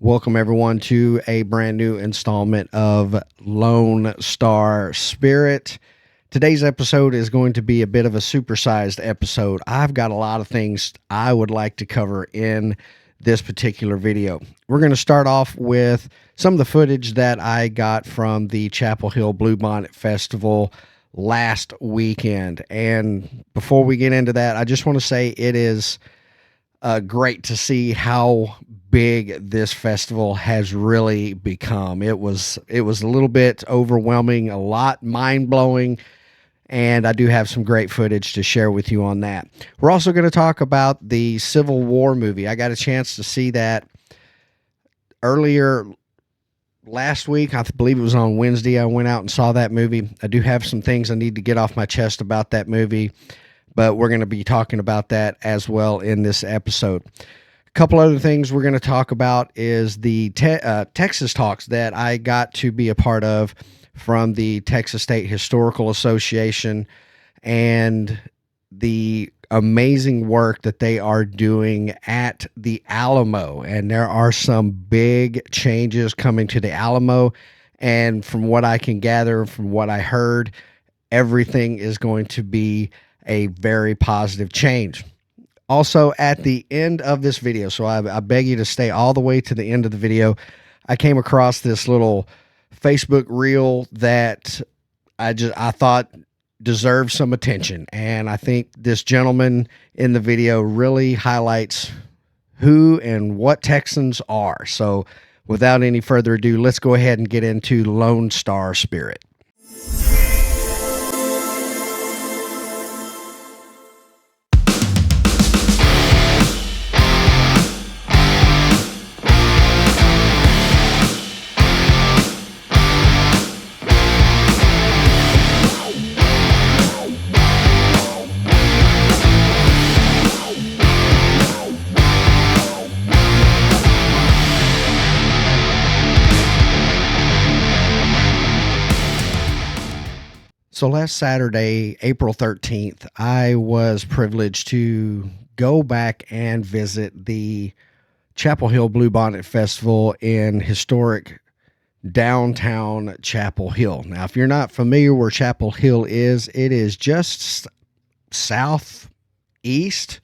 Welcome everyone to a brand new installment of Lone Star Spirit. Today's episode is going to be a bit of a supersized episode. I've got a lot of things I would like to cover in this particular video. We're going to start off with some of the footage that I got from the Chappell Hill Bluebonnet Festival last weekend. And before we get into that, I just want to say it is great to see how big this festival has really become. It was a little bit overwhelming, a lot mind-blowing, and I do have some great footage to share with you on that. We're also going to talk about the Civil War movie. I got a chance to see that earlier last week. I believe it was on Wednesday. I went out and saw that movie. I do have some things I need to get off my chest about that movie, but we're going to be talking about that as well in this episode. A couple other things we're going to talk about is the Texas talks that I got to be a part of from the Texas State Historical Association and the amazing work that they are doing at the Alamo. And there are some big changes coming to the Alamo. And from what I can gather, from what I heard, everything is going to be a very positive change. Also, at the end of this video, so I beg you to stay all the way to the end of the video, I came across this little Facebook reel that I thought deserved some attention. And I think this gentleman in the video really highlights who and what Texans are. So without any further ado, let's go ahead and get into Lone Star Spirit. So last Saturday, April 13th, I was privileged to go back and visit the Chappell Hill Bluebonnet Festival in historic downtown Chappell Hill. Now, if you're not familiar where Chappell Hill is, it is just southeast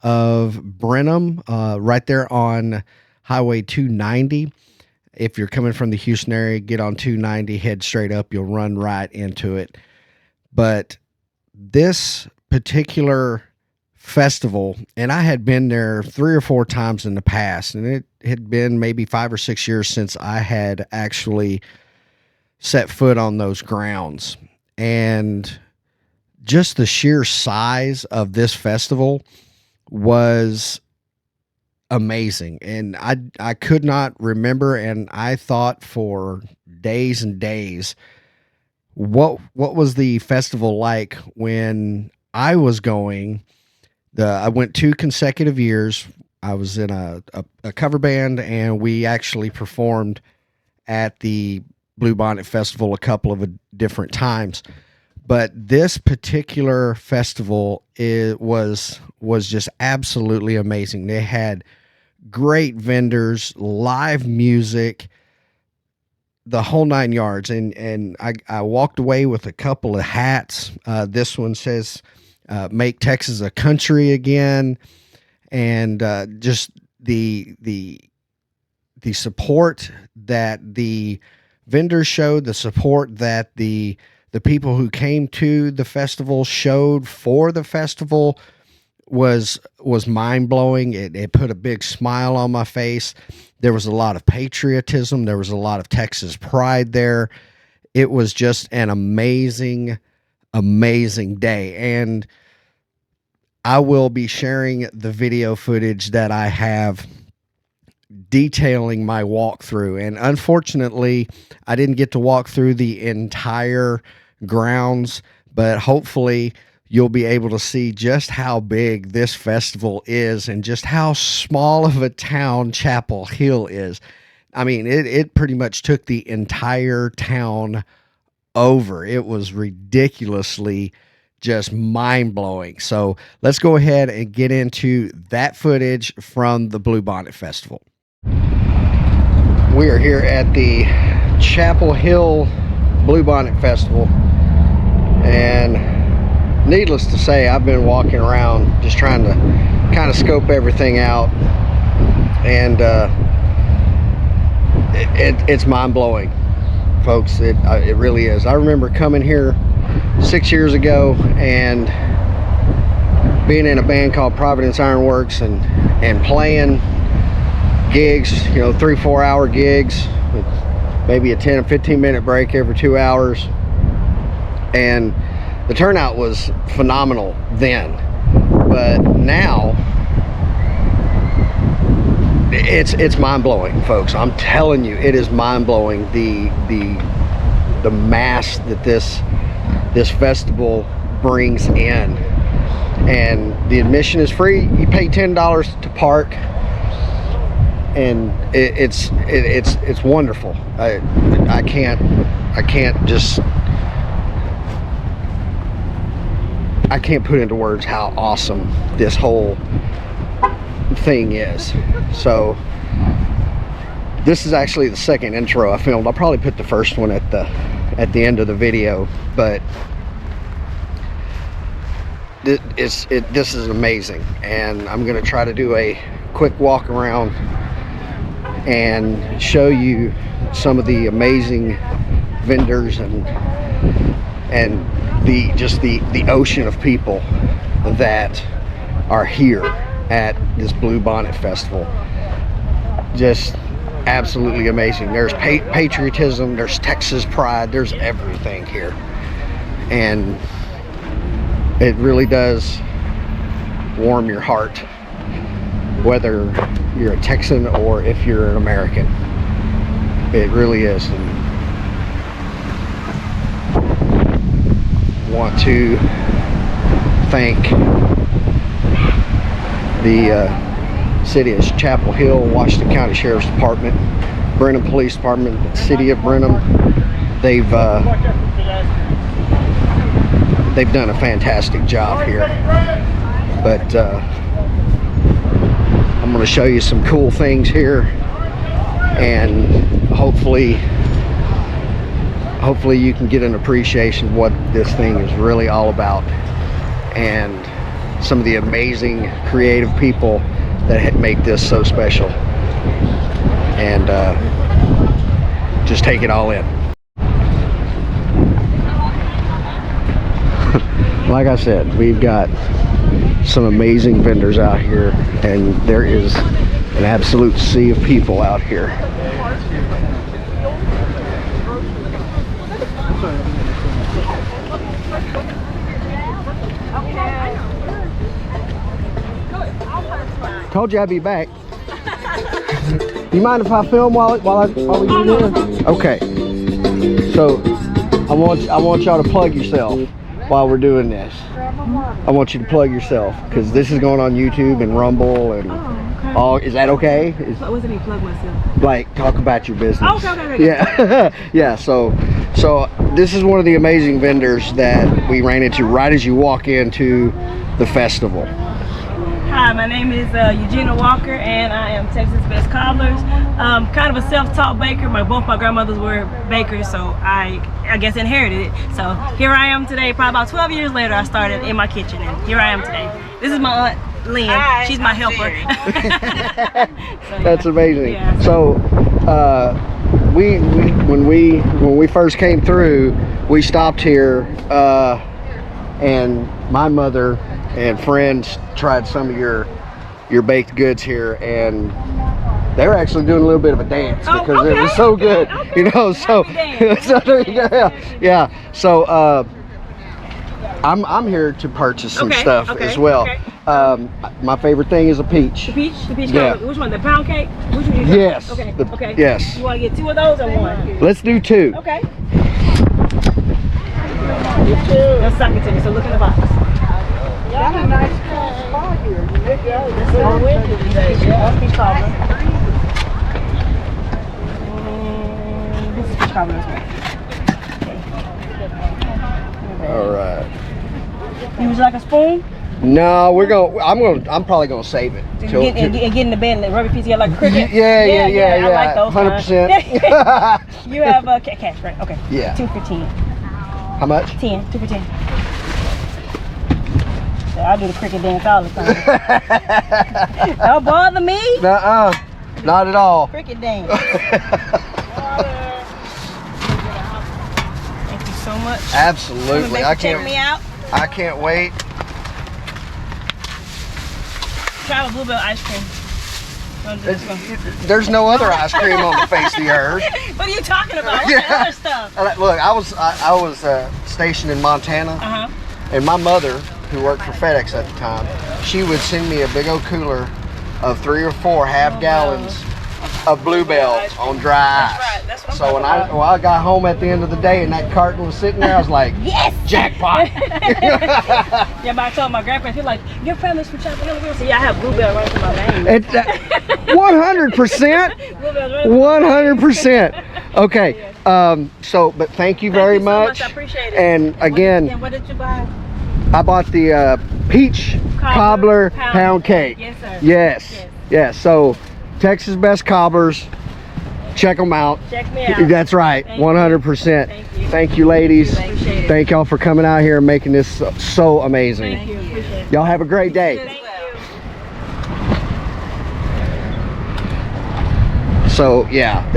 of Brenham, right there on Highway 290. If you're coming from the Houston area, get on 290, head straight up, you'll run right into it. But this particular festival, and I had been there 3 or 4 times in the past, and it had been maybe 5 or 6 years since I had actually set foot on those grounds. And just the sheer size of this festival was amazing. And I could not remember, and I thought for days and days, what was the festival like when I was going. I went 2 consecutive years. I was in a cover band, and we actually performed at the Bluebonnet Festival a couple of different times. But this particular festival was just absolutely amazing. They had great vendors, live music, the whole 9 yards. And I walked away with a couple of hats. This one says, "Make Texas a country again." And just the support that the vendors showed, the support that the people who came to the festival showed for the festival was mind-blowing. It put a big smile on my face. There was a lot of patriotism. There was a lot of Texas pride there. It was just an amazing, amazing day. And I will be sharing the video footage that I have detailing my walkthrough. And unfortunately, I didn't get to walk through the entire grounds, but hopefully you'll be able to see just how big this festival is and just how small of a town Chappell Hill is. I mean, it pretty much took the entire town over. It was ridiculously just mind-blowing. So let's go ahead and get into that footage from the Bluebonnet Festival. We are here at the Chappell Hill Bluebonnet Festival, and needless to say, I've been walking around just trying to kind of scope everything out, and it's mind-blowing, folks. It really is. I remember coming here 6 years ago and being in a band called Providence Ironworks and playing gigs, you know, 3-4 hour gigs with maybe a 10 or 15 minute break every 2 hours, and the turnout was phenomenal then. But now it's mind-blowing, folks. I'm telling you, it is mind-blowing, the mass that this festival brings in. And the admission is free. You pay $10 to park, and it's wonderful. I can't put into words how awesome this whole thing is. So this is actually the second intro I filmed. I'll probably put the first one at the end of the video, but this is amazing, and I'm gonna try to do a quick walk around and show you some of the amazing vendors and the ocean of people that are here at this Bluebonnet Festival. Just absolutely amazing. There's patriotism, there's Texas pride, there's everything here, and it really does warm your heart, whether you're a Texan or if you're an American. It really is. And want to thank the city of Chappell Hill, Washington County Sheriff's Department, Brenham Police Department, the city of Brenham. They've done a fantastic job here. But I'm going to show you some cool things here, and hopefully you can get an appreciation of what this thing is really all about, and some of the amazing creative people that make this so special. And just take it all in. Like I said, we've got some amazing vendors out here, and there is an absolute sea of people out here. Told you I'd be back. You mind if I film while we do this? Okay. So I want y'all to plug yourself while we're doing this. I want you to plug yourself, because this is going on YouTube and Rumble and all. Is that okay? What was it? Me plug myself. Like, talk about your business. Oh, okay. Yeah. Yeah. So this is one of the amazing vendors that we ran into right as you walk into the festival. Hi, my name is Eugenia Walker, and I am Texas Best Cobblers. Kind of a self-taught baker. Both my grandmothers were bakers, so I guess inherited it. So here I am today. Probably about 12 years later, I started in my kitchen, and here I am today. This is my aunt Lynn. Hi, she's my helper. So, yeah. That's amazing. Yeah. So when we first came through, we stopped here, and my mother and friends tried some of your baked goods here, and they were actually doing a little bit of a dance because it was so good. Okay. You know, so yeah. So I'm here to purchase some stuff as well. Okay. My favorite thing is a peach. The peach. Yeah. Which one? The pound cake? Which one? Yes. Okay. Yes. You want to get 2 of those or 1? Let's do 2. Okay. Let's suck it to me. So look in the box. Got a nice spot here. This is peach cobbler. This is peach cobbler as well. All right. You would like a spoon? No, I'm probably gonna save it. Get in the bed and the rubber piece together like a cricket. Yeah. I like those 100%. You have cash, right? Okay. Yeah. 2 for 10. How much? 10. 2 for 10. So I do the cricket dance all the time. Don't bother me. Nuh-uh. Not at all. Cricket dance. Thank you so much. Absolutely. Check me out. I can't wait. Try the bluebell ice cream. There's no other ice cream on the face of the earth. What are you talking about? What's the other stuff? Look, I was stationed in Montana, and my mother, who worked for FedEx at the time, she would send me a big old cooler of 3 or 4 half-gallons of bluebells on dry ice. That's right. That's what I'm So when talking I got home at the end of the day and that carton was sitting there, I was like, yes, jackpot. Yeah, but I told my grandparents, he's like, your family's from Chappell Hill. So yeah, I have bluebell running through my veins. 100%. 100%. Okay. But thank you very much. So much. I appreciate it. And again, what did you buy? I bought the peach cobbler pound cake. Yes, sir. Yes. So Texas Best Cobblers. Check them out. Check me out. That's right. 100%. Thank you. Thank you, ladies. Appreciate it. Thank y'all for coming out here and making this so amazing. Thank you. Appreciate it. Y'all have a great day. Thank you. So yeah,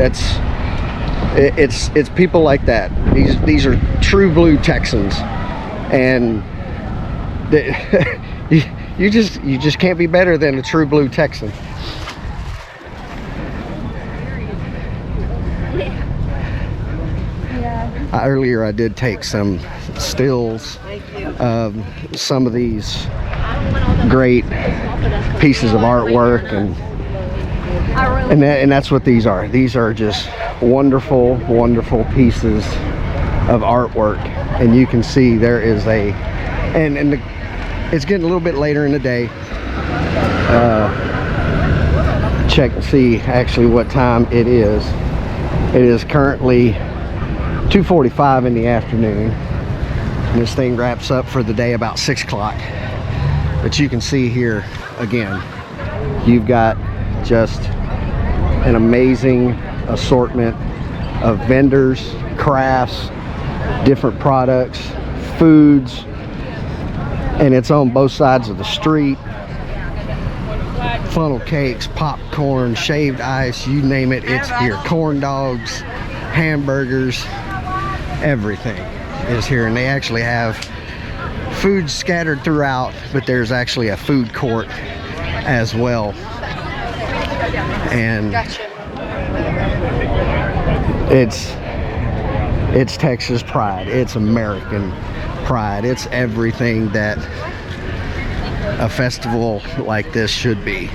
it's people like that. These are true blue Texans, and you just can't be better than a true blue Texan. Earlier I did take some stills of some of these great pieces of artwork, and that's what these are. These are just wonderful pieces of artwork, and you can see there is it's getting a little bit later in the day. Check and see actually what time it is. It is currently 2:45 in the afternoon, and this thing wraps up for the day about 6 o'clock. But you can see here again, you've got just an amazing assortment of vendors, crafts, different products, foods, and it's on both sides of the street. Funnel cakes, popcorn, shaved ice, you name it, it's here. Corn dogs, hamburgers, everything is here. And they actually have food scattered throughout, but there's actually a food court as well. And it's Texas pride, it's American pride, it's everything that a festival like this should be.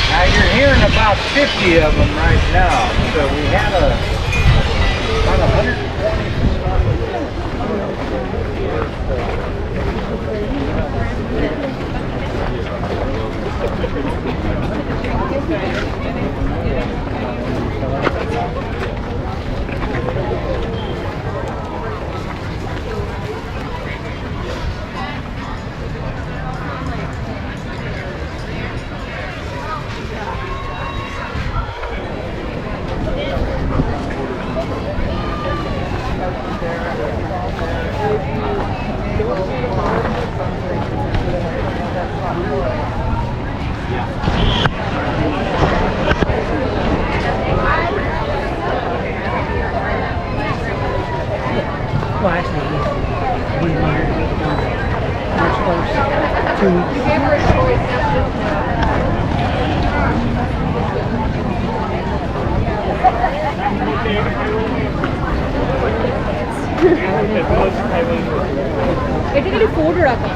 Now you're hearing about 50 of them right now. So we had about 100. এটা photo রাখা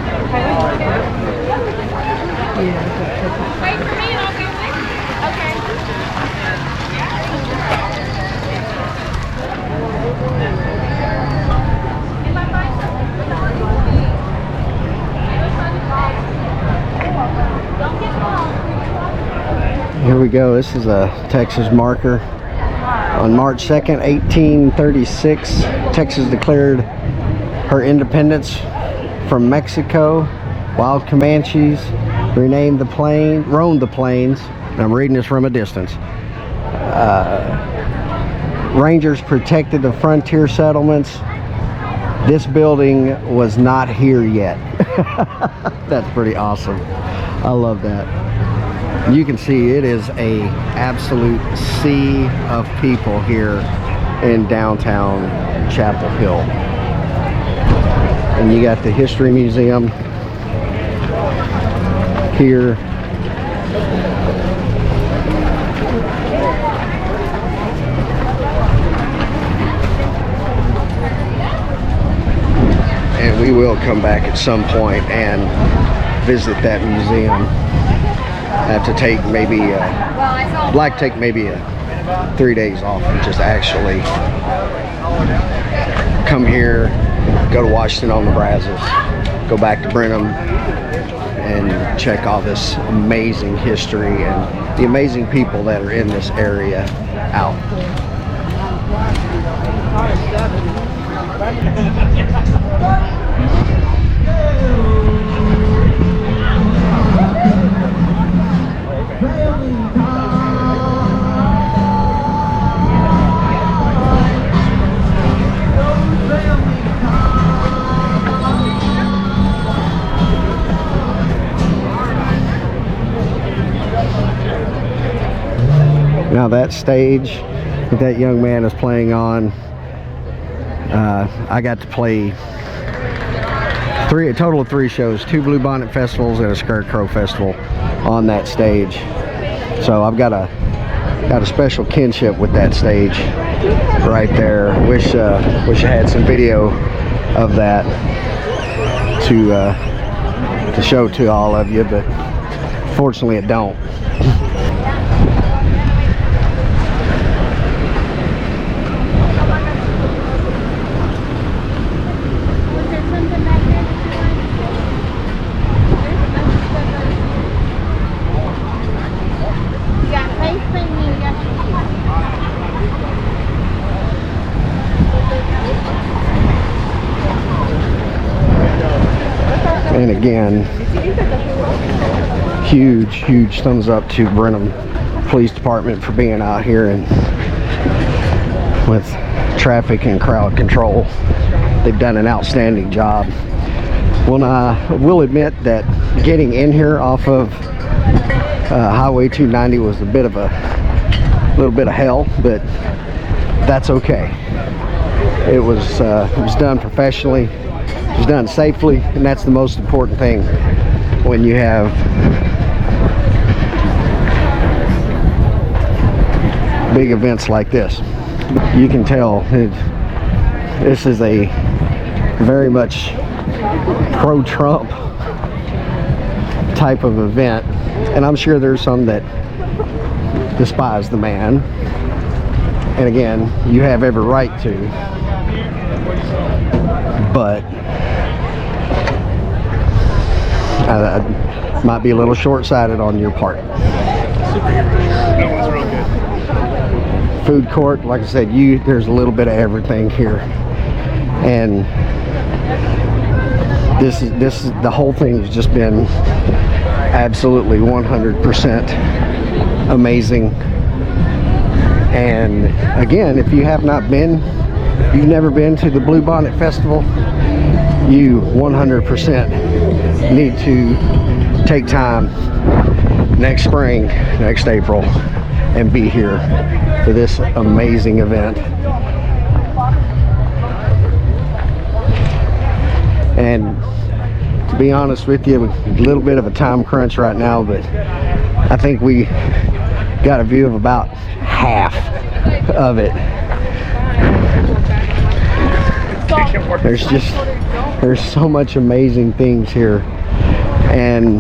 Here we go. This is a Texas marker. On March 2nd, 1836, Texas declared her independence from Mexico. Wild Comanches roamed the plains. And I'm reading this from a distance. Rangers protected the frontier settlements. This building was not here yet. That's pretty awesome. I love that. You can see it is a absolute sea of people here in downtown Chappell Hill. And you got the History Museum here. And we will come back at some point and visit that museum. I have to take maybe, like take maybe 3 days off and just actually come here, go to Washington on the Brazos, go back to Brenham, and check all this amazing history and the amazing people that are in this area out. Now that stage that that young man is playing on, I got to play a total of 3 shows, 2 Bluebonnet festivals and a Scarecrow festival on that stage. So I've got a special kinship with that stage right there. Wish I had some video of that to show to all of you, but fortunately it don't. And again, huge thumbs up to Brenham Police Department for being out here and with traffic and crowd control. They've done an outstanding job. Well, I will admit that getting in here off of Highway 290 was a little bit of hell, but that's okay. It was done professionally. It was done safely, and that's the most important thing when you have big events like this. You can tell this is a very much pro-Trump type of event, and I'm sure there's some that despise the man, and again, you have every right to, but might be a little short-sighted on your part. That one's real good. Food court, like I said, there's a little bit of everything here, and this is the whole thing has just been absolutely 100% amazing. And again, if you have not been, you've never been to the Bluebonnet Festival, you 100% need to take time next spring, next April, and be here for this amazing event. And to be honest with you, a little bit of a time crunch right now, but I think we got a view of about half of it. there's so much amazing things here, and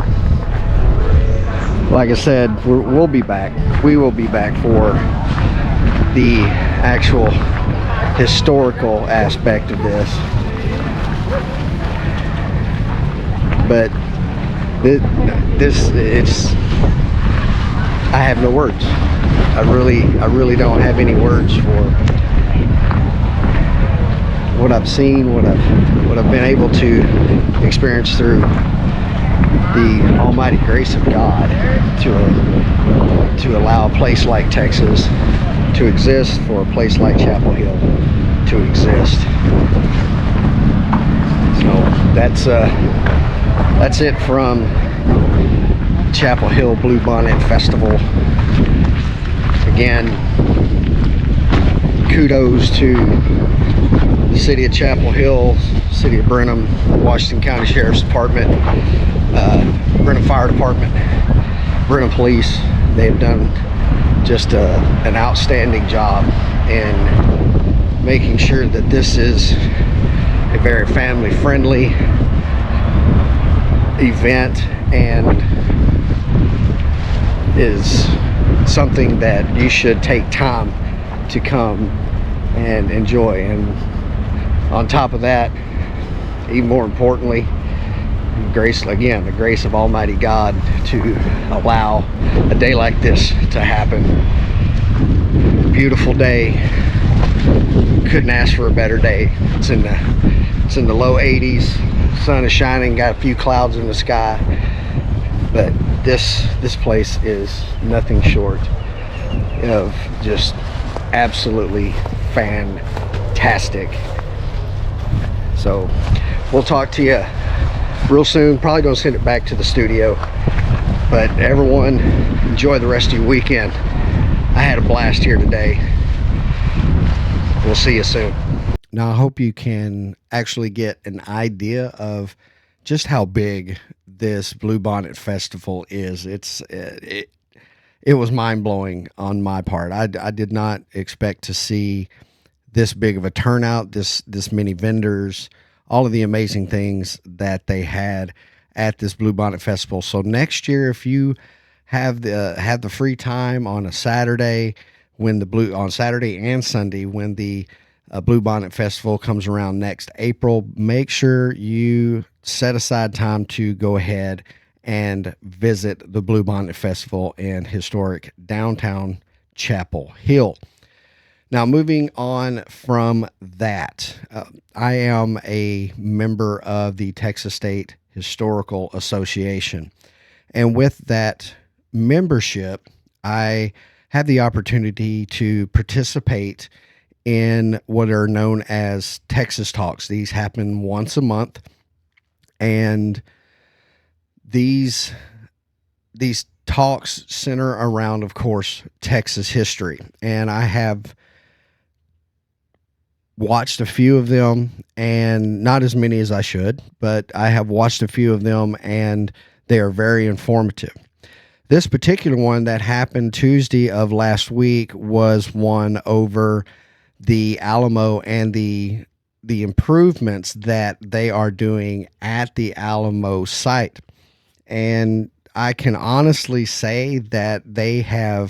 like I said, we'll be back. We will be back for the actual historical aspect of this. But I have no words. I really don't have any words for what I've seen, what I've been able to experience through the almighty grace of God to allow a place like Texas to exist, for a place like Chappell Hill to exist. So that's it from Chappell Hill Bluebonnet Festival. Again, kudos to the city of Chappell Hill, city of Brenham, Washington County Sheriff's Department, Brenham Fire Department, Brenham Police. They've done just an outstanding job in making sure that this is a very family-friendly event, and is something that you should take time to come and enjoy. And on top of that, even more importantly, the grace of Almighty God to allow a day like this to happen. Beautiful day. Couldn't ask for a better day. It's in the low 80s. Sun is shining. Got a few clouds in the sky, but this place is nothing short of just absolutely fantastic. So we'll talk to you real soon. Probably gonna send it back to the studio, but everyone, enjoy the rest of your weekend. I had a blast here today. We'll see you soon. Now I hope you can actually get an idea of just how big this Bluebonnet Festival is. It was mind-blowing on my part. I did not expect to see this big of a turnout, this many vendors, all of the amazing things that they had at this Bluebonnet Festival. So next year, if you have the free time on a Saturday, on Saturday and Sunday, when the Bluebonnet Festival comes around next April, make sure you set aside time to go ahead and visit the Bluebonnet Festival in historic downtown Chappell Hill. Now, moving on from that, I am a member of the Texas State Historical Association. And with that membership, I have the opportunity to participate in what are known as Texas Talks. These happen once a month, and these talks center around, of course, Texas history. And I have watched a few of them, and not as many as I should, but I have watched a few of them, and they are very informative. This particular one that happened Tuesday of last week was one over the Alamo and the improvements that they are doing at the Alamo site. And I can honestly say that they are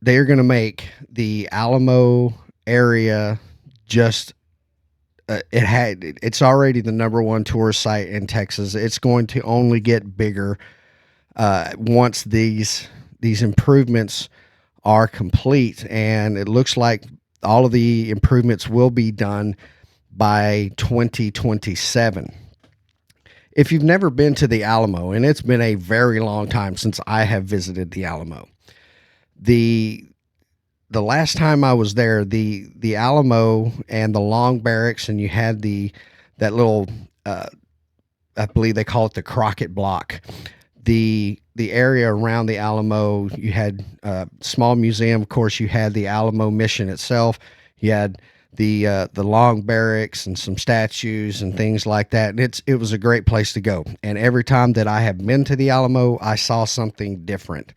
going to make the Alamo area just it's already the #1 tourist site in Texas. It's going to only get bigger once these improvements are complete, and it looks like all of the improvements will be done by 2027. If you've never been to the Alamo, and it's been a very long time since I have visited the Alamo, the last time I was there, the Alamo and the Long Barracks, and you had that little I believe they call it the Crockett Block. The area around the Alamo, you had a small museum. Of course, you had the Alamo Mission itself. You had the Long Barracks and some statues and things like that. And it was a great place to go. And every time that I have been to the Alamo, I saw something different,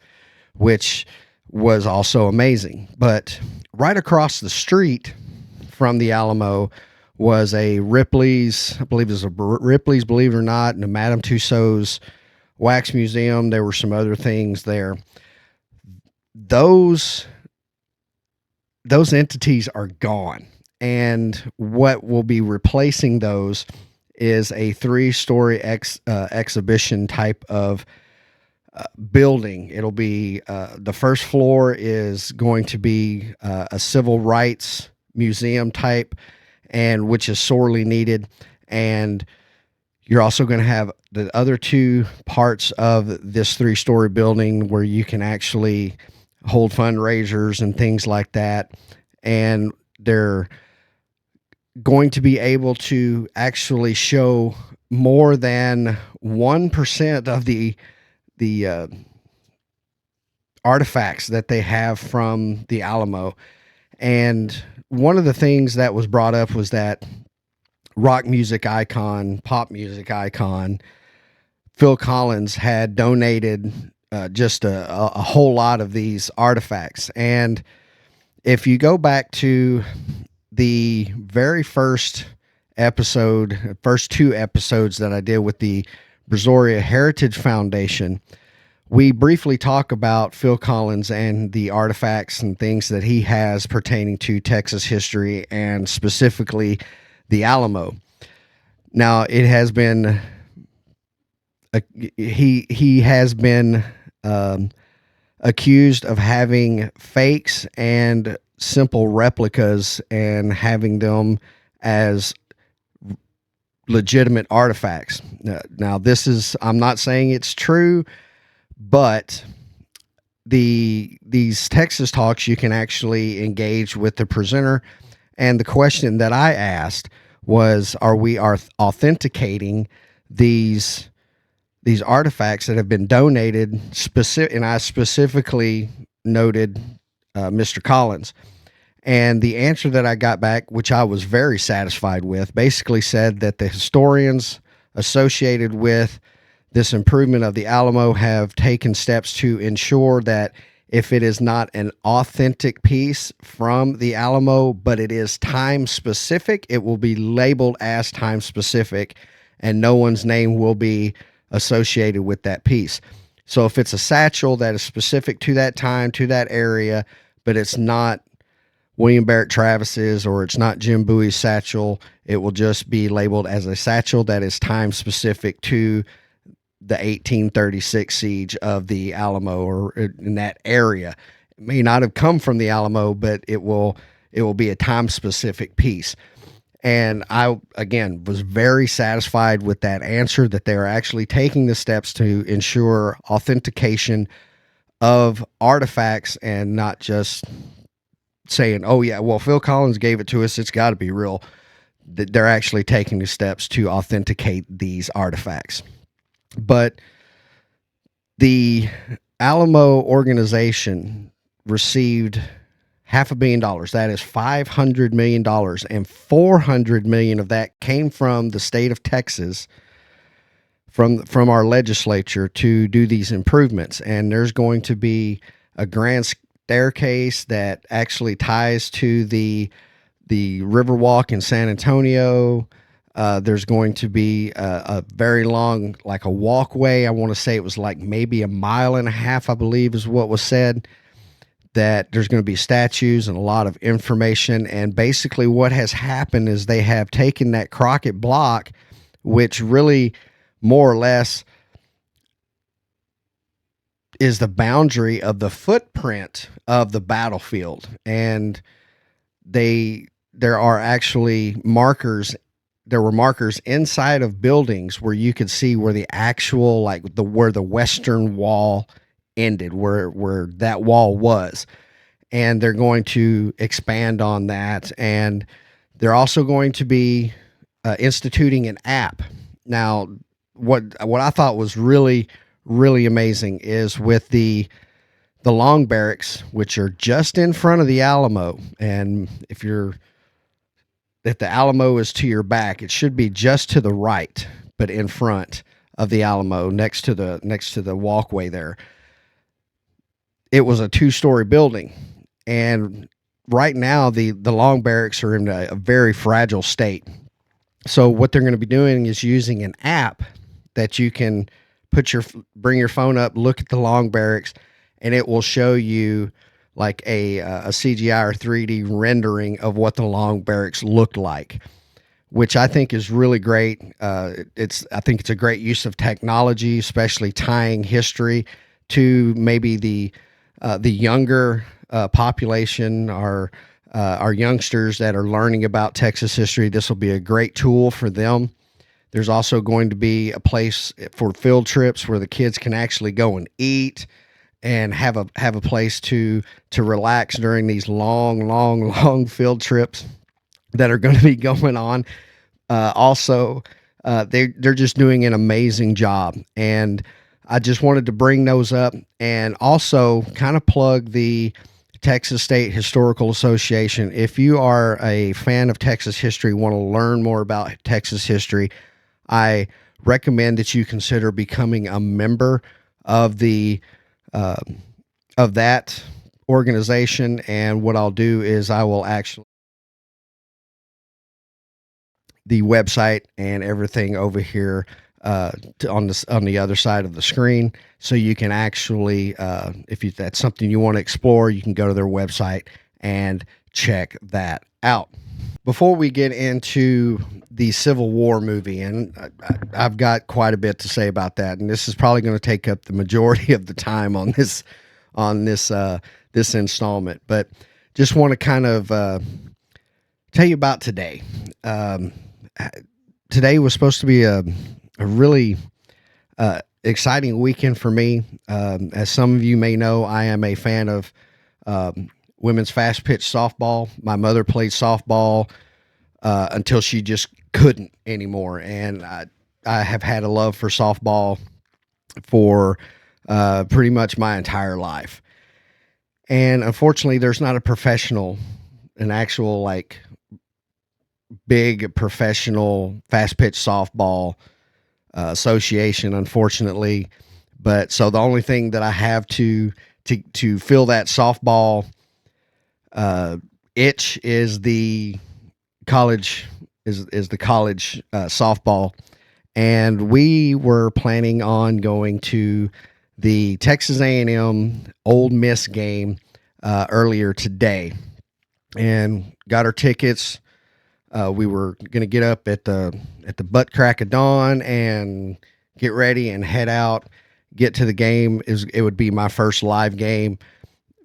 which was also amazing. But right across the street from the Alamo was a Ripley's, I believe it was a Ripley's, believe it or not, and a Madame Tussauds wax museum. There were some other things there. Those entities are gone. And what will be replacing those is a 3-story exhibition type of building. It'll be the first floor is going to be a civil rights museum type, and which is sorely needed. And you're also going to have the other 2 parts of this 3-story building where you can actually hold fundraisers and things like that. And they're going to be able to actually show more than 1% of the artifacts that they have from the Alamo. And one of the things that was brought up was that rock music icon, pop music icon, Phil Collins had donated just a whole lot of these artifacts. And if you go back to the very first 2 episodes that I did with the Brazoria Heritage Foundation, we briefly talk about Phil Collins and the artifacts and things that he has pertaining to Texas history, and specifically the Alamo. Now, it has been he has been accused of having fakes and simple replicas and having them as legitimate artifacts. Now, this is, I'm not saying it's true, but these Texas talks, you can actually engage with the presenter. And the question that I asked was, are we authenticating these artifacts that have been donated, and I specifically noted Mr. Collins. And the answer that I got back, which I was very satisfied with, basically said that the historians associated with this improvement of the Alamo have taken steps to ensure that if it is not an authentic piece from the Alamo, but it is time specific, it will be labeled as time specific, and no one's name will be associated with that piece. So if it's a satchel that is specific to that time, to that area, but it's not William Barrett Travis's, or it's not Jim Bowie's satchel, it will just be labeled as a satchel that is time specific to the 1836 siege of the Alamo, or in that area. It may not have come from the Alamo, but it will be a time specific piece. And I, again, was very satisfied with that answer, that they are actually taking the steps to ensure authentication of artifacts and not just saying, oh yeah, well, Phil Collins gave it to us, it's got to be real. They're actually taking the steps to authenticate these artifacts. But the Alamo organization received $500 million. That is $500 million, and $400 million of that came from the state of Texas, from our legislature, to do these improvements. And there's going to be a grand staircase that actually ties to the Riverwalk in San Antonio. There's going to be a very long, like a walkway. I want to say it was like maybe 1.5 miles, I believe is what was said, that there's going to be statues and a lot of information. And basically what has happened is they have taken that Crockett block, which really more or less is the boundary of the footprint of the battlefield. And there are actually markers. There were markers inside of buildings where you could see where the actual, where the western wall ended, where that wall was. And they're going to expand on that. And they're also going to be instituting an app. Now, what I thought was really, really amazing is with the long barracks, which are just in front of the Alamo. And if the Alamo is to your back, it should be just to the right, but in front of the Alamo, next to the walkway there. It was a 2-story building. And right now the long barracks are in a very fragile state. So what they're going to be doing is using an app that you can bring your phone up, look at the long barracks, and it will show you like a CGI or 3D rendering of what the long barracks looked like, which I think is really great. I think it's a great use of technology, especially tying history to maybe the younger population, our youngsters that are learning about Texas history. This will be a great tool for them. There's also going to be a place for field trips where the kids can actually go and eat and have a place to relax during these long field trips that are going to be going on. Also, they're just doing an amazing job, and I just wanted to bring those up and also kind of plug the Texas State Historical Association. If you are a fan of Texas history, want to learn more about Texas history, I recommend that you consider becoming a member of that organization. And what I'll do is I will actually the website and everything over here on the other side of the screen, so you can actually, if that's something you want to explore, you can go to their website and check that out. Before we get into the Civil War movie, and I've got quite a bit to say about that, and this is probably going to take up the majority of the time on this installment, but just want to kind of tell you about today. Today was supposed to be a really exciting weekend for me. As some of you may know, I am a fan of women's fast pitch softball. My mother played softball until she just couldn't anymore, and I have had a love for softball for pretty much my entire life. And unfortunately, there's not an actual like big professional fast pitch softball association, unfortunately. But so the only thing that I have to fill that softball itch is the college softball. And we were planning on going to the Texas A&M Ole Miss game earlier today, and got our tickets. We were going to get up at the butt crack of dawn and get ready and head out, get to the game. It would be my first live game.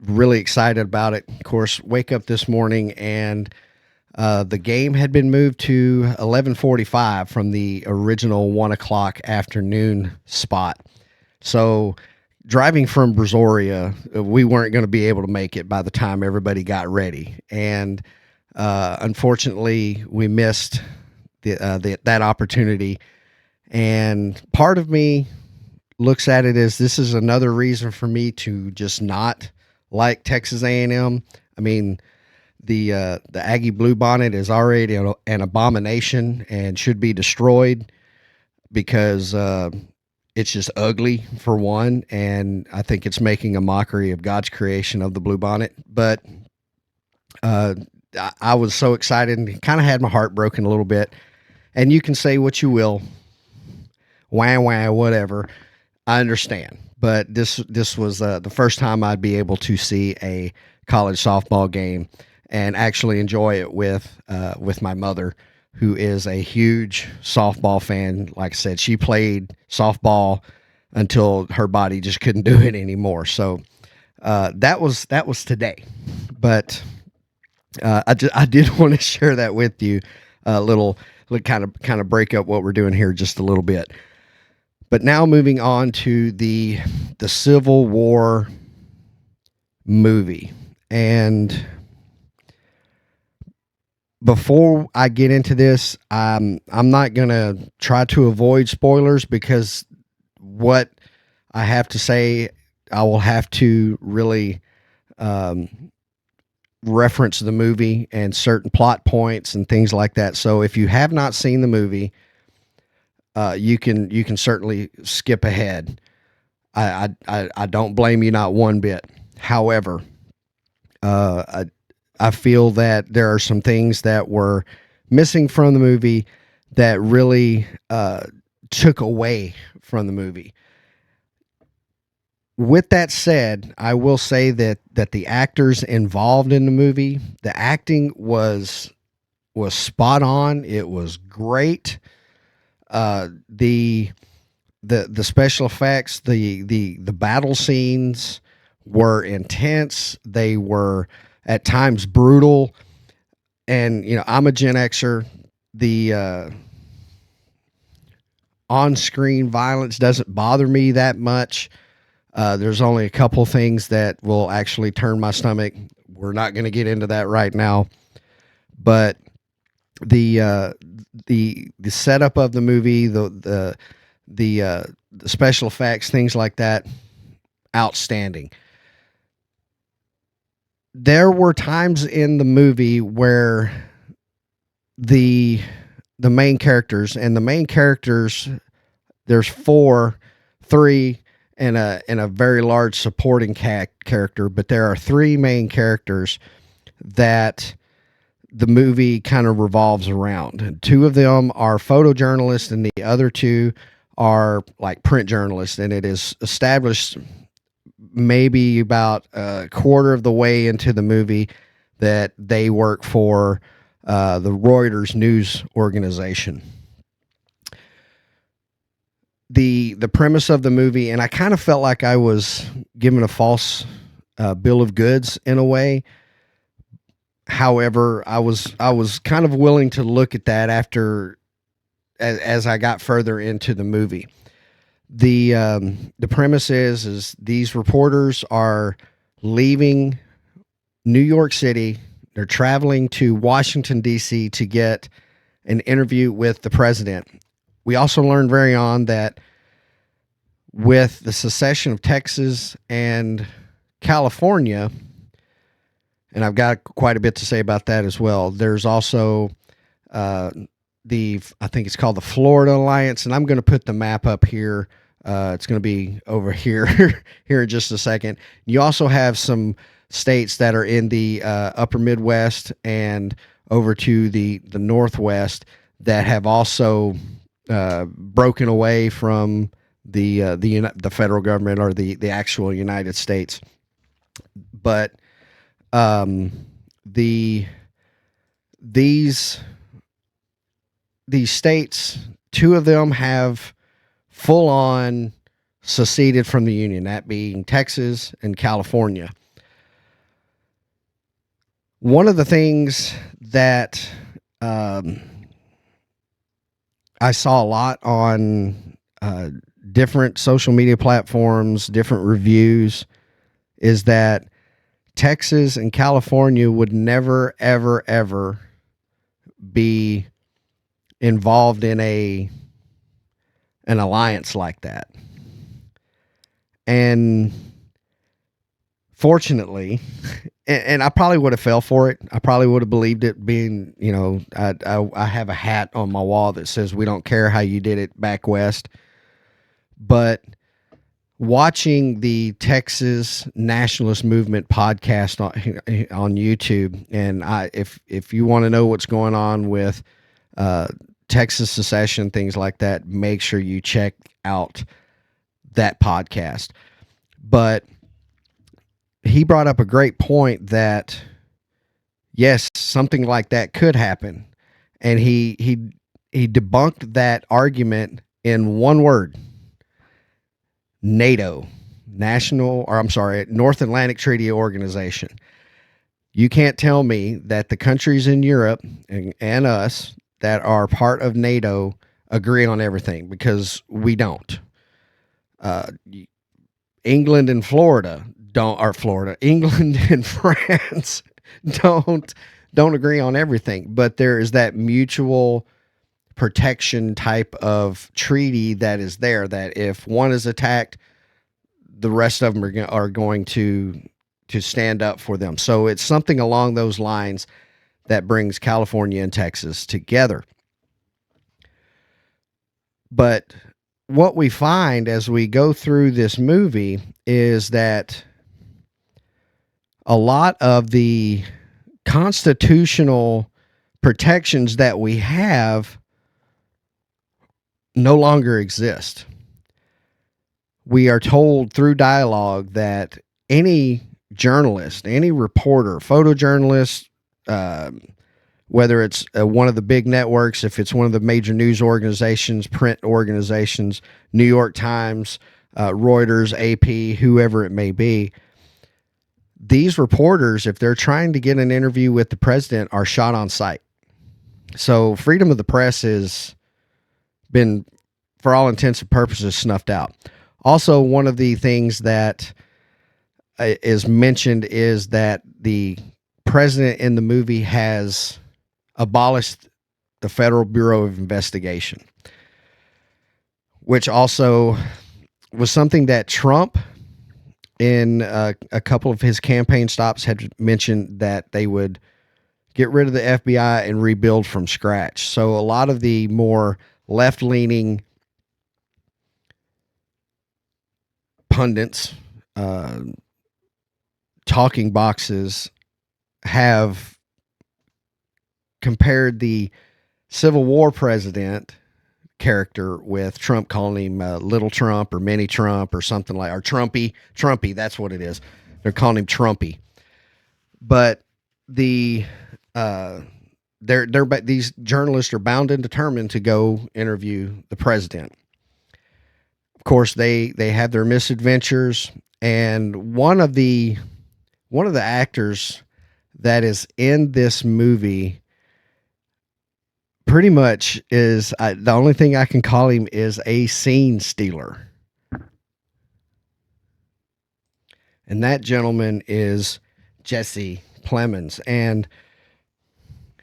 Really excited about it. Of course, wake up this morning and the game had been moved to 11:45 from the original 1:00 afternoon spot. So driving from Brazoria, we weren't going to be able to make it by the time everybody got ready. And unfortunately, we missed that opportunity. And part of me looks at it as this is another reason for me to just not like Texas A&M. I mean, the Aggie Bluebonnet is already an abomination and should be destroyed because it's just ugly, for one, and I think it's making a mockery of God's creation of the Bluebonnet. But I was so excited and kind of had my heart broken a little bit. And you can say what you will, wah, whatever. I understand. But this was the first time I'd be able to see a college softball game and actually enjoy it with my mother, who is a huge softball fan. Like I said, she played softball until her body just couldn't do it anymore. So that was today. But I did want to share that with you, little kind of break up what we're doing here just a little bit. But now moving on to the Civil War movie. And before I get into this, I'm not going to try to avoid spoilers, because what I have to say, I will have to really reference the movie and certain plot points and things like that. So if you have not seen the movie, you can certainly skip ahead. I don't blame you, not one bit. However, I feel that there are some things that were missing from the movie that really took away from the movie. With that said, I will say that the actors involved in the movie, the acting was spot on. It was great. The special effects, the battle scenes were intense. They were at times brutal. And I'm a Gen Xer. The on-screen violence doesn't bother me that much. There's only a couple things that will actually turn my stomach. We're not going to get into that right now, but the setup of the movie, the special effects, things like that, outstanding. There were times in the movie where the main characters, there's three and a very large supporting character, but there are three main characters that the movie kind of revolves around. And two of them are photojournalists and the other two are like print journalists, and it is established maybe about a quarter of the way into the movie that they work for the Reuters news organization. The premise of the movie, and I kind of felt like I was given a false bill of goods in a way. However, I was kind of willing to look at that as I got further into the movie. The premise is these reporters are leaving New York City. They're traveling to Washington, D.C. to get an interview with the president. We also learned very on that with the secession of Texas and California, and I've got quite a bit to say about that as well. There's also I think it's called the Florida Alliance, and I'm going to put the map up here. It's going to be over here here in just a second. You also have some states that are in the upper Midwest and over to the Northwest that have also broken away from the federal government or the actual United States. But these states, two of them have full on seceded from the Union, that being Texas and California. One of the things that I saw a lot on different social media platforms, different reviews, is that Texas and California would never, ever, ever be involved in an alliance like that. And fortunately, and I probably would have fell for it. I probably would have believed it, being, I have a hat on my wall that says, "We don't care how you did it back west." But watching the Texas Nationalist Movement podcast on YouTube, and if you want to know what's going on with Texas secession, things like that, make sure you check out that podcast. But he brought up a great point that yes, something like that could happen, and he debunked that argument in one word: NATO, North Atlantic Treaty Organization. You can't tell me that the countries in Europe and us that are part of NATO agree on everything, because we don't. England and Florida don't, or Florida, England and France don't agree on everything, but there is that mutual protection type of treaty that is there, that if one is attacked, the rest of them are going to stand up for them. So it's something along those lines that brings California and Texas together. But what we find as we go through this movie is that a lot of the constitutional protections that we have no longer exist. We are told through dialogue that any journalist, any reporter, photojournalist, whether it's one of the big networks, if it's one of the major news organizations, print organizations, New York Times, Reuters, AP, whoever it may be, these reporters, if they're trying to get an interview with the president, are shot on sight. So freedom of the press has been, for all intents and purposes, snuffed out. Also, one of the things that is mentioned is that the president in the movie has abolished the Federal Bureau of Investigation, which also was something that Trump, in a couple of his campaign stops, had mentioned that they would get rid of the FBI and rebuild from scratch. So a lot of the more left-leaning pundits, talking boxes, have compared the Civil War president character with Trump, calling him Little Trump or Mini Trump or something like, or Trumpy, that's what it is. They're calling him Trumpy. But these journalists are bound and determined to go interview the president. Of course, they have their misadventures, and one of the actors that is in this movie pretty much is, the only thing I can call him is a scene stealer. And that gentleman is Jesse Plemons. And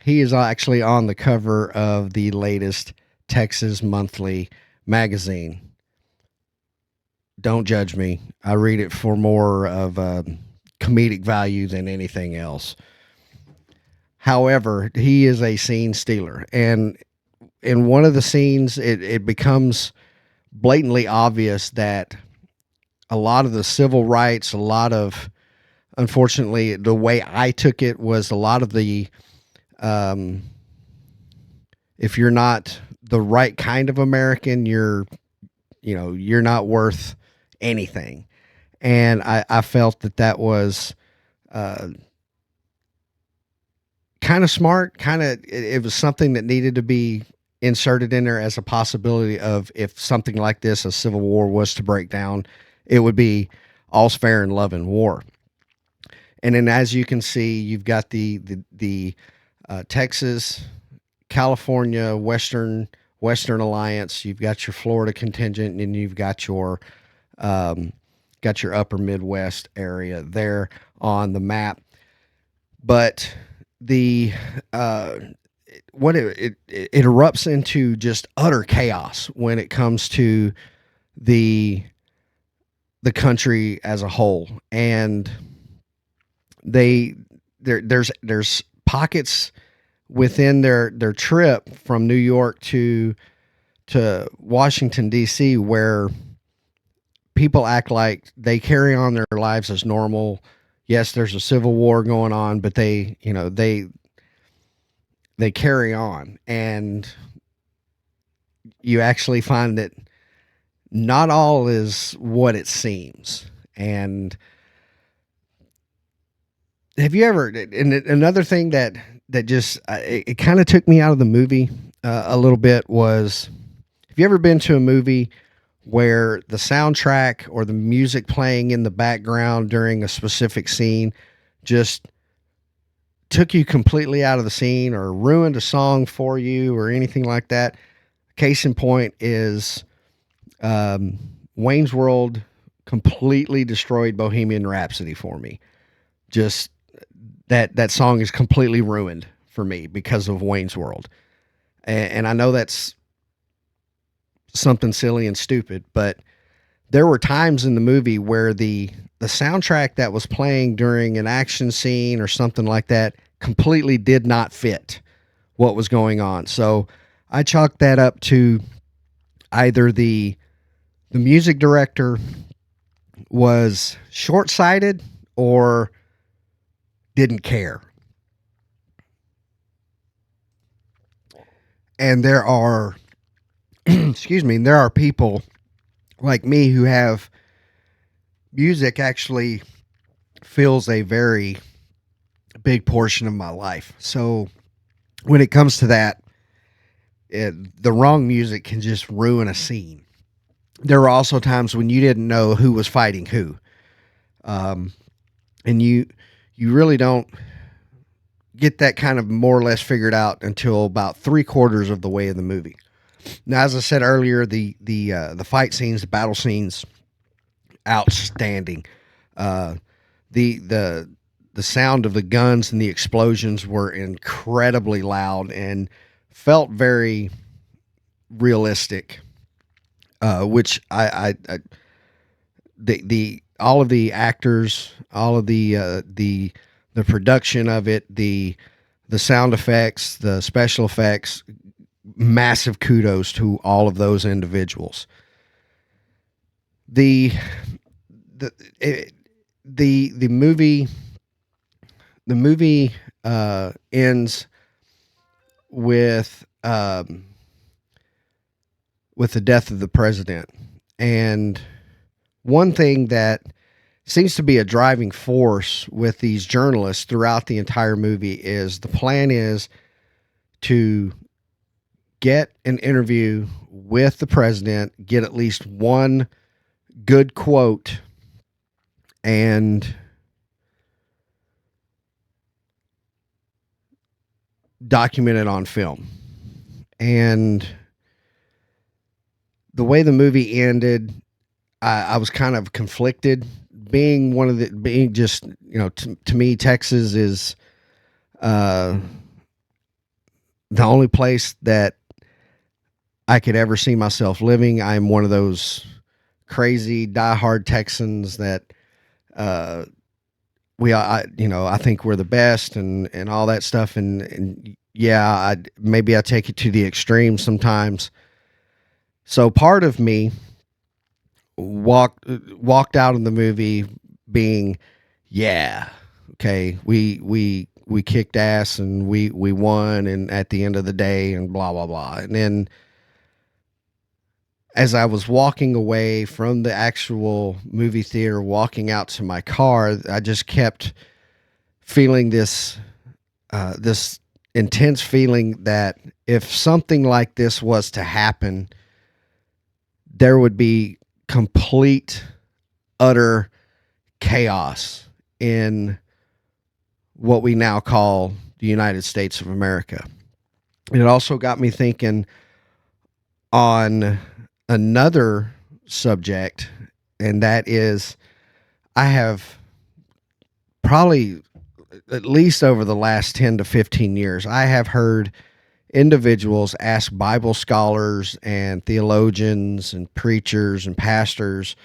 he is actually on the cover of the latest Texas Monthly magazine. Don't judge me. I read it for more of a comedic value than anything else. However, he is a scene stealer. And in one of the scenes, it becomes blatantly obvious that a lot of the civil rights, unfortunately, the way I took it was a lot of the, if you're not the right kind of American, you're not worth anything. And I felt that was, kind of smart, it was something that needed to be inserted in there as a possibility of, if something like this, a civil war, was to break down, it would be all's fair in love and war. And then, as you can see, you've got the Texas, California, Western Alliance. You've got your Florida contingent, and you've got your upper Midwest area there on the map. But it erupts into just utter chaos when it comes to the country as a whole. And there's pockets within their trip from New York to Washington, D.C., where people act like they carry on their lives as normal. Yes, there's a civil war going on, but they carry on. And you actually find that not all is what it seems. And have you ever, and another thing that just, it kind of took me out of the movie a little bit was, have you ever been to a movie where the soundtrack or the music playing in the background during a specific scene just took you completely out of the scene, or ruined a song for you, or anything like that? Case in point is Wayne's World completely destroyed Bohemian Rhapsody for me. Just that song is completely ruined for me because of Wayne's World. And I know that's something silly and stupid, but there were times in the movie where the soundtrack that was playing during an action scene or something like that completely did not fit what was going on. So I chalked that up to either the music director was short-sighted or didn't care. And there are, excuse me, there are people like me who have music actually fills a very big portion of my life. So when it comes to that, the wrong music can just ruin a scene. There were also times when you didn't know who was fighting who. And you really don't get that kind of more or less figured out until about 3/4 of the way of the movie. Now, as I said earlier, the fight scenes, the battle scenes, outstanding. The sound of the guns and the explosions were incredibly loud and felt very realistic. Which the all of the actors, all of the production of it, the sound effects, the special effects, massive kudos to all of those individuals. The movie ends with the death of the president. And one thing that seems to be a driving force with these journalists throughout the entire movie is the plan is to get an interview with the president, get at least one good quote, and document it on film. And the way the movie ended, I was kind of conflicted. Being just, to me, Texas is the only place that I could ever see myself living. I'm one of those crazy diehard Texans that I think we're the best and all that stuff. And yeah, maybe I take it to the extreme sometimes. So part of me walked out of the movie being, yeah, okay, we kicked ass and we won, and at the end of the day, and blah blah blah. And then as I was walking away from the actual movie theater, walking out to my car, I just kept feeling this intense feeling that if something like this was to happen, there would be complete, utter chaos in what we now call the United States of America. It also got me thinking on another subject, and that is I have probably, at least over the last 10 to 15 years, I have heard individuals ask Bible scholars and theologians and preachers and pastors,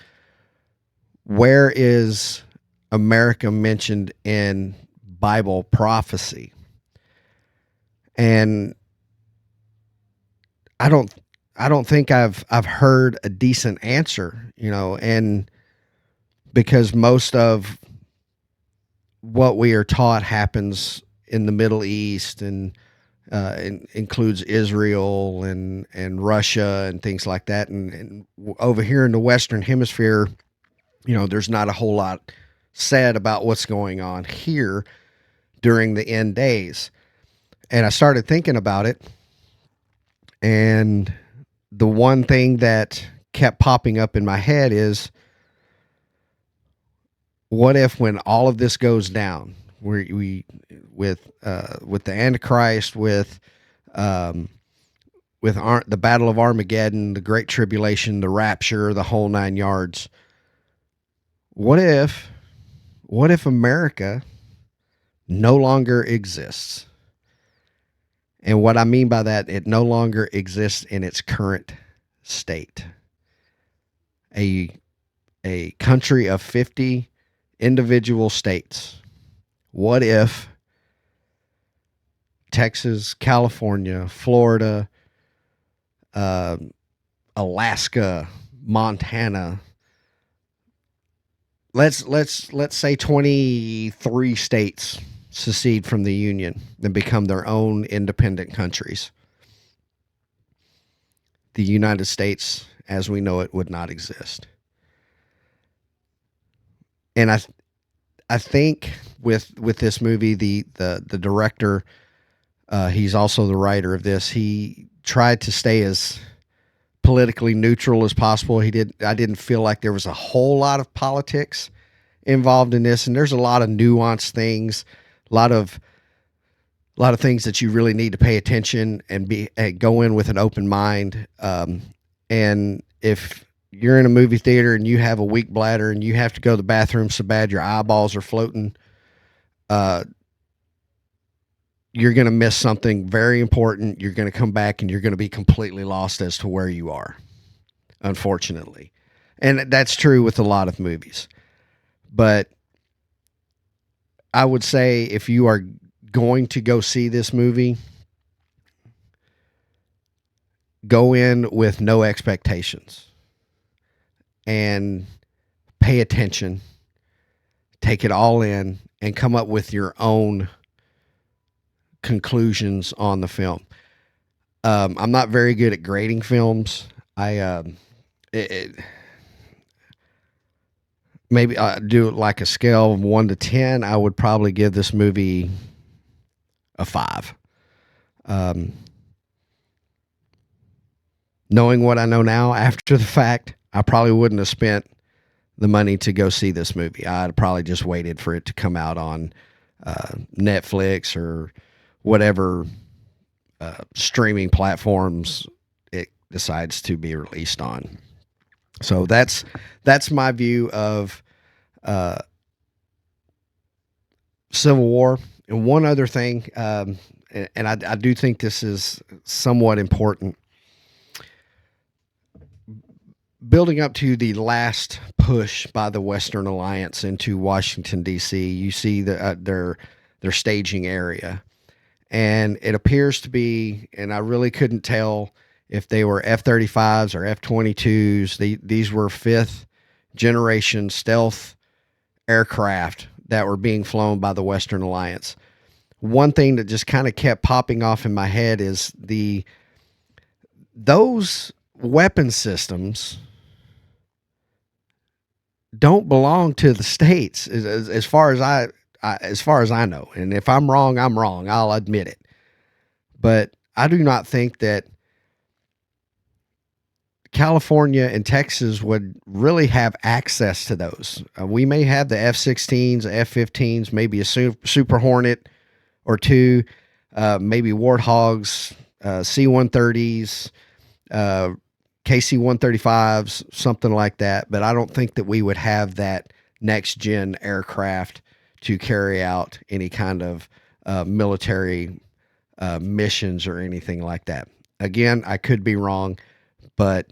where is America mentioned in Bible prophecy? And I don't think I've heard a decent answer, and because most of what we are taught happens in the Middle East and includes Israel and Russia and things like that. And over here in the Western Hemisphere, there's not a whole lot said about what's going on here during the end days. And I started thinking about it. And the one thing that kept popping up in my head is, what if when all of this goes down, we with the Antichrist, with the Battle of Armageddon, the Great Tribulation, the Rapture, the whole 9 yards. What if America no longer exists? And what I mean by that, it no longer exists in its current state. A country of 50 individual states. What if Texas, California, Florida, Alaska, Montana, let's say 23 states secede from the Union and become their own independent countries? the United States as we know it would not exist. And I think with this movie, the director, he's also the writer of this. He tried to stay as politically neutral as possible. I didn't feel like there was a whole lot of politics involved in this, and there's a lot of nuanced things, a lot of things that you really need to pay attention and go in with an open mind. And if you're in a movie theater and you have a weak bladder and you have to go to the bathroom so bad your eyeballs are floating, you're going to miss something very important. You're going to come back and you're going to be completely lost as to where you are, unfortunately. And that's true with a lot of movies. But I would say if you are going to go see this movie, go in with no expectations and pay attention, take it all in, and come up with your own conclusions on the film. I'm not very good at grading films. Maybe I do it like a scale of 1 to 10. I would probably give this movie a 5. Knowing what I know now after the fact, I probably wouldn't have spent the money to go see this movie. I'd probably just waited for it to come out on Netflix or whatever streaming platforms it decides to be released on. So that's my view of Civil War. And one other thing, and I do think this is somewhat important. Building up to the last push by the Western Alliance into Washington, D.C., you see their staging area. And it appears to be, and I really couldn't tell if they were F-35s or F-22s. These were 5th generation stealth aircraft that were being flown by the Western Alliance. One thing that just kind of kept popping off in my head is those weapon systems don't belong to the states as far as I know. And if I'm wrong, I'm wrong. I'll admit it. But I do not think that California and Texas would really have access to those. We may have the F-16s, F-15s, maybe a Super Hornet or two, maybe Warthogs, C-130s, KC-135s, something like that. But I don't think that we would have that next-gen aircraft to carry out any kind of military missions or anything like that. Again, I could be wrong, but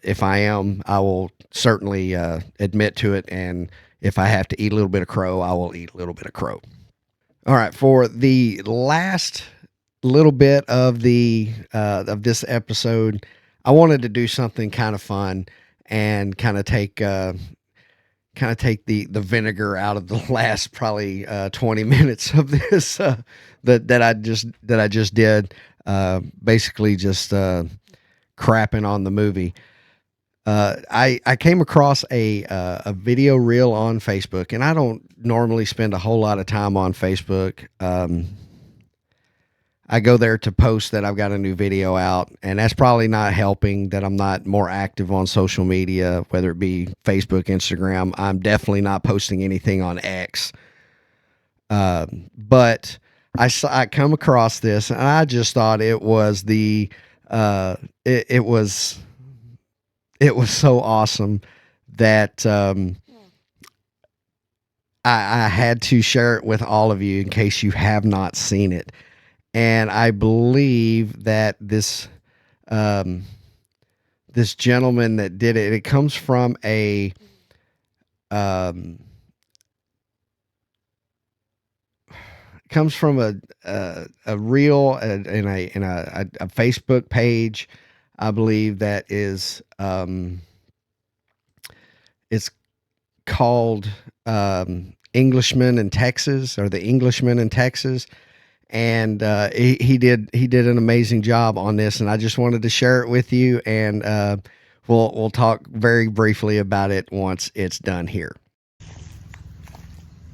if I am, I will certainly admit to it. And if I have to eat a little bit of crow, I will eat a little bit of crow. All right, for the last little bit of of this episode, I wanted to do something kind of fun and kind of take the vinegar out of the last probably 20 minutes of this that I just did. Basically just crapping on the movie. I came across a video reel on Facebook, and I don't normally spend a whole lot of time on Facebook. I go there to post that I've got a new video out, and that's probably not helping that I'm not more active on social media, whether it be Facebook, Instagram. I'm definitely not posting anything on X. But I come across this, and I just thought it was it was so awesome that I had to share it with all of you in case you have not seen it. And I believe that this gentleman that did it, it comes from a reel in a Facebook page, I believe, that is it's called Englishman in Texas, or the Englishman in Texas. and he did an amazing job on this, and I just wanted to share it with you, and we'll talk very briefly about it once it's done here.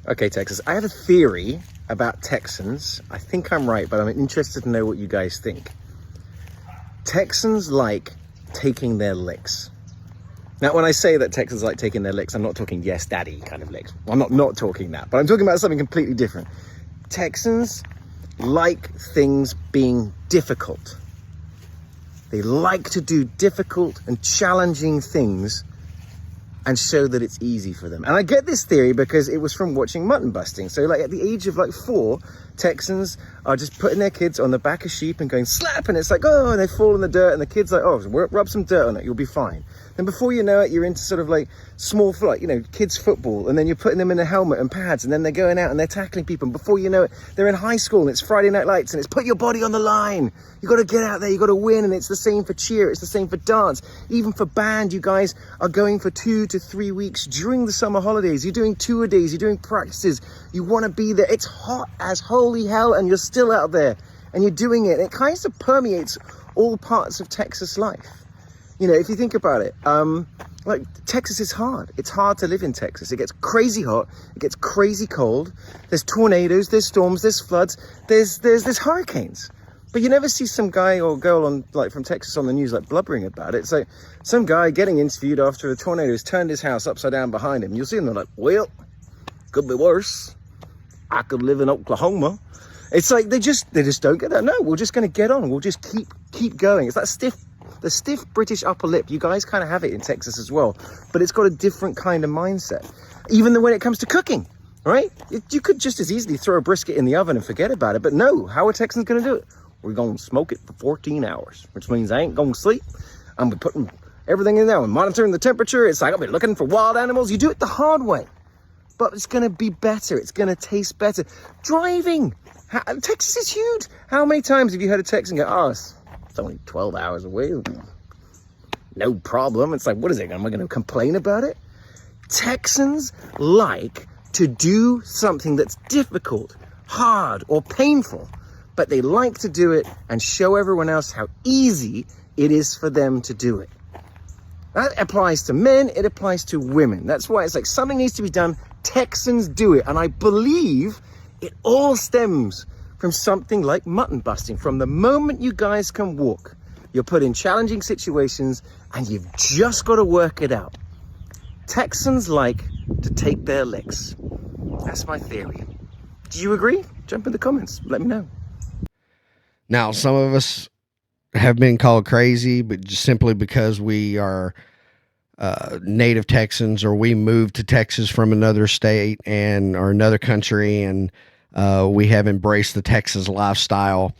Okay, Texas, I have a theory about Texans. I think I'm right, but I'm interested to know what you guys think. Texans like taking their licks. Now, when I say that Texans like taking their licks, I'm not talking yes daddy kind of licks. I'm not talking that, but I'm talking about something completely different. Texans like things being difficult. They like to do difficult and challenging things and show that it's easy for them. And I get this theory because it was from watching mutton busting. So like at the age of like 4, Texans are just putting their kids on the back of sheep and going slap, and it's like, oh, and they fall in the dirt, and the kid's like, oh, rub some dirt on it, you'll be fine. Then before you know it, you're into sort of like small, like, you know, kids football, and then you're putting them in a helmet and pads, and then they're going out and they're tackling people, and before you know it, they're in high school, and it's Friday Night Lights, and it's put your body on the line. You got to get out there, you got to win, and it's the same for cheer, it's the same for dance, even for band. You guys are going for 2 to 3 weeks during the summer holidays. You're doing tour days, you're doing practices, you want to be there. It's hot as holy hell, and you're still out there, and you're doing it. It kind of permeates all parts of Texas life. You know, if you think about it, like Texas is hard. It's hard to live in Texas. It gets crazy hot. It gets crazy cold. There's tornadoes, there's storms, there's floods, there's hurricanes. But you never see some guy or girl on like from Texas on the news like blubbering about it. It's like some guy getting interviewed after a tornado has turned his house upside down behind him. You'll see them, they're like, well, could be worse. I could live in Oklahoma. It's like they just don't get that. No, we're just going to get on. We'll just keep going. It's that the stiff British upper lip. You guys kind of have it in Texas as well, but it's got a different kind of mindset. Even when it comes to cooking, right? You could just as easily throw a brisket in the oven and forget about it, but no, how are Texans going to do it? We're going to smoke it for 14 hours, which means I ain't going to sleep. I'm putting everything in there and monitoring the temperature. It's like I'll be looking for wild animals. You do it the hard way, but it's going to be better. It's going to taste better. Driving. Texas is huge. How many times have you heard a Texan go, oh, it's only 12 hours away. No problem. It's like, what is it? Am I going to complain about it? Texans like to do something that's difficult, hard, or painful, but they like to do it and show everyone else how easy it is for them to do it. That applies to men, it applies to women. That's why it's like something needs to be done. Texans do it. And I believe it all stems from something like mutton busting. From the moment you guys can walk, you're put in challenging situations and you've just got to work it out. Texans like to take their licks. That's my theory. Do you agree? Jump in the comments. Let me know. Now, some of us have been called crazy, but just simply because we are native Texans, or we moved to Texas from another state or another country, and we have embraced the Texas lifestyle.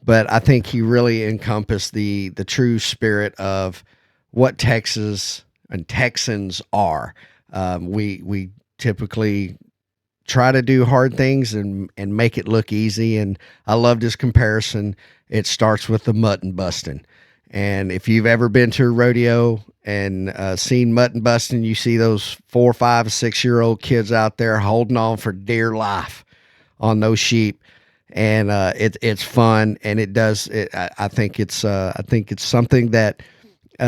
But I think he really encompassed the true spirit of what Texas and Texans are. We typically try to do hard things and make it look easy. And I loved his comparison. It starts with the mutton busting. And if you've ever been to a rodeo and seen mutton busting, you see those 4, 5, 6-year-old kids out there holding on for dear life on those sheep. And it's fun, and it does. I think it's something that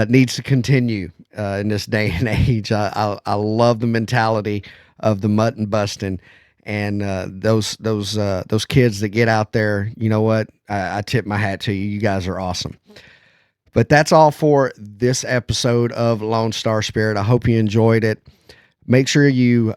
needs to continue in this day and age. I love the mentality of the mutton busting, and those kids that get out there. You know what? I tip my hat to you. You guys are awesome. But that's all for this episode of Lone Star Spirit. I hope you enjoyed it. Make sure you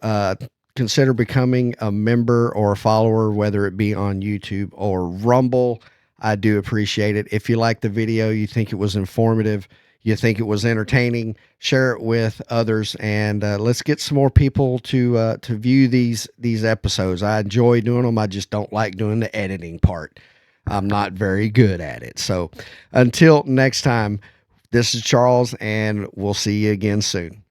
consider becoming a member or a follower, whether it be on YouTube or Rumble. I do appreciate it. If you like the video, you think it was informative, you think it was entertaining, share it with others, and let's get some more people to view these episodes. I enjoy doing them. I just don't like doing the editing part. I'm not very good at it. So until next time, this is Charles, and we'll see you again soon.